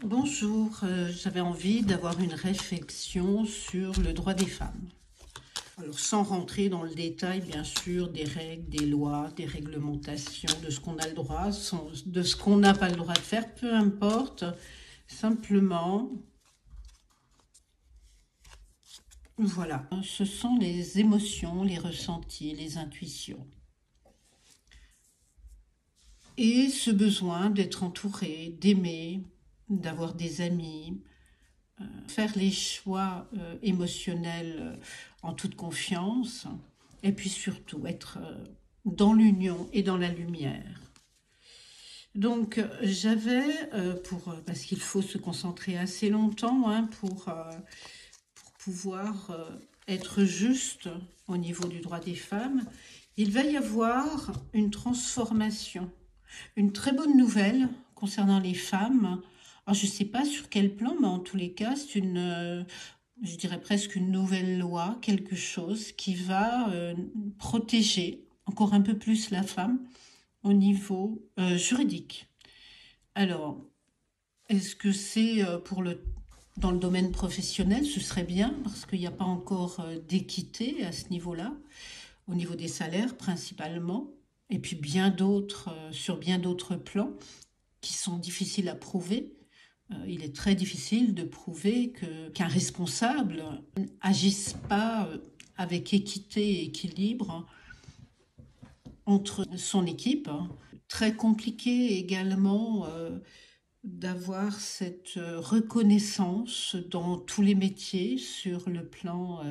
Bonjour, j'avais envie d'avoir une réflexion sur le droit des femmes. Alors, sans rentrer dans le détail, bien sûr, des règles, des lois, des réglementations, de ce qu'on a le droit, de ce qu'on n'a pas le droit de faire, peu importe. Simplement, voilà, ce sont les émotions, les ressentis, les intuitions. Et ce besoin d'être entouré, d'aimer, d'avoir des amis, faire les choix émotionnels en toute confiance, et puis surtout être dans l'union et dans la lumière. Donc j'avais, parce qu'il faut se concentrer assez longtemps pour pouvoir être juste au niveau du droit des femmes, il va y avoir une transformation. Une très bonne nouvelle concernant les femmes. Alors, je ne sais pas sur quel plan, mais en tous les cas, c'est je dirais presque une nouvelle loi, quelque chose qui va protéger encore un peu plus la femme au niveau juridique. Alors, est-ce que c'est dans le domaine professionnel? Ce serait bien parce qu'il n'y a pas encore d'équité à ce niveau-là, au niveau des salaires principalement, et puis sur bien d'autres plans qui sont difficiles à prouver. Il est très difficile de prouver qu'un responsable n'agisse pas avec équité et équilibre entre son équipe. Très compliqué également d'avoir cette reconnaissance dans tous les métiers sur le plan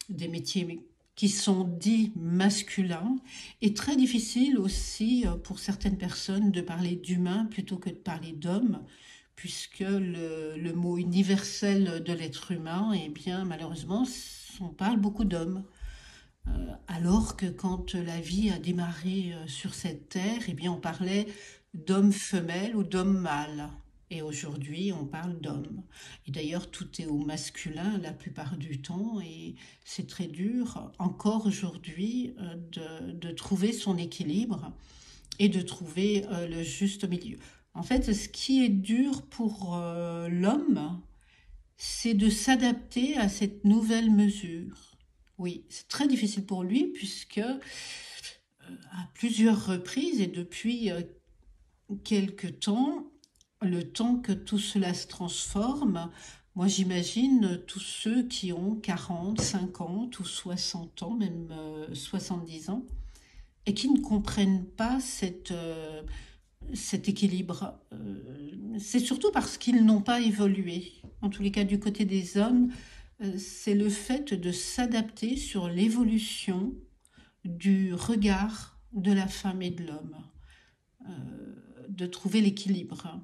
des métiers qui sont dits masculins, et très difficile aussi pour certaines personnes de parler d'humain plutôt que de parler d'homme, puisque le mot universel de l'être humain, eh bien malheureusement, on parle beaucoup d'hommes. Alors que quand la vie a démarré sur cette terre, eh bien on parlait d'homme femelle ou d'homme mâle. Et aujourd'hui, on parle d'homme. Et d'ailleurs, tout est au masculin la plupart du temps. Et c'est très dur, encore aujourd'hui, de trouver son équilibre et de trouver le juste milieu. En fait, ce qui est dur pour l'homme, c'est de s'adapter à cette nouvelle mesure. Oui, c'est très difficile pour lui puisque à plusieurs reprises et depuis quelque temps, le temps que tout cela se transforme, moi j'imagine tous ceux qui ont 40, 50 ou 60 ans, même 70 ans, et qui ne comprennent pas cet équilibre. C'est surtout parce qu'ils n'ont pas évolué. En tous les cas, du côté des hommes, c'est le fait de s'adapter sur l'évolution du regard de la femme et de l'homme, de trouver l'équilibre.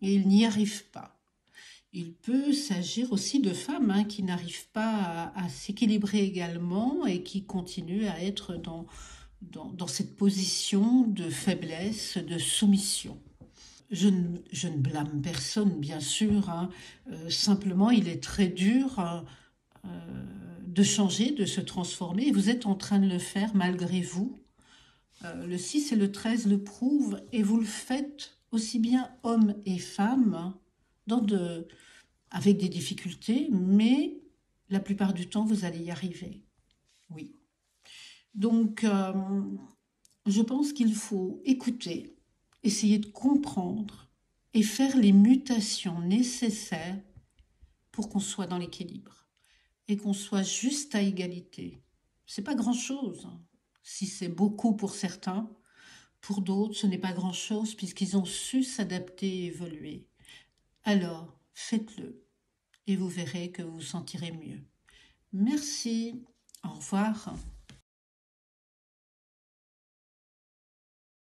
Et ils n'y arrivent pas. Il peut s'agir aussi de femmes qui n'arrivent pas à s'équilibrer également et qui continuent à être dans cette position de faiblesse, de soumission. Je ne blâme personne, bien sûr. Simplement, il est très dur de changer, de se transformer. Et vous êtes en train de le faire malgré vous. Le 6 et le 13 le prouvent. Et vous le faites aussi bien hommes et femmes, avec des difficultés, mais la plupart du temps, vous allez y arriver. Oui. Donc, je pense qu'il faut écouter, essayer de comprendre et faire les mutations nécessaires pour qu'on soit dans l'équilibre et qu'on soit juste à égalité. C'est pas grand-chose. Si c'est beaucoup pour certains, pour d'autres, ce n'est pas grand-chose puisqu'ils ont su s'adapter et évoluer. Alors, faites-le et vous verrez que vous vous sentirez mieux. Merci. Au revoir.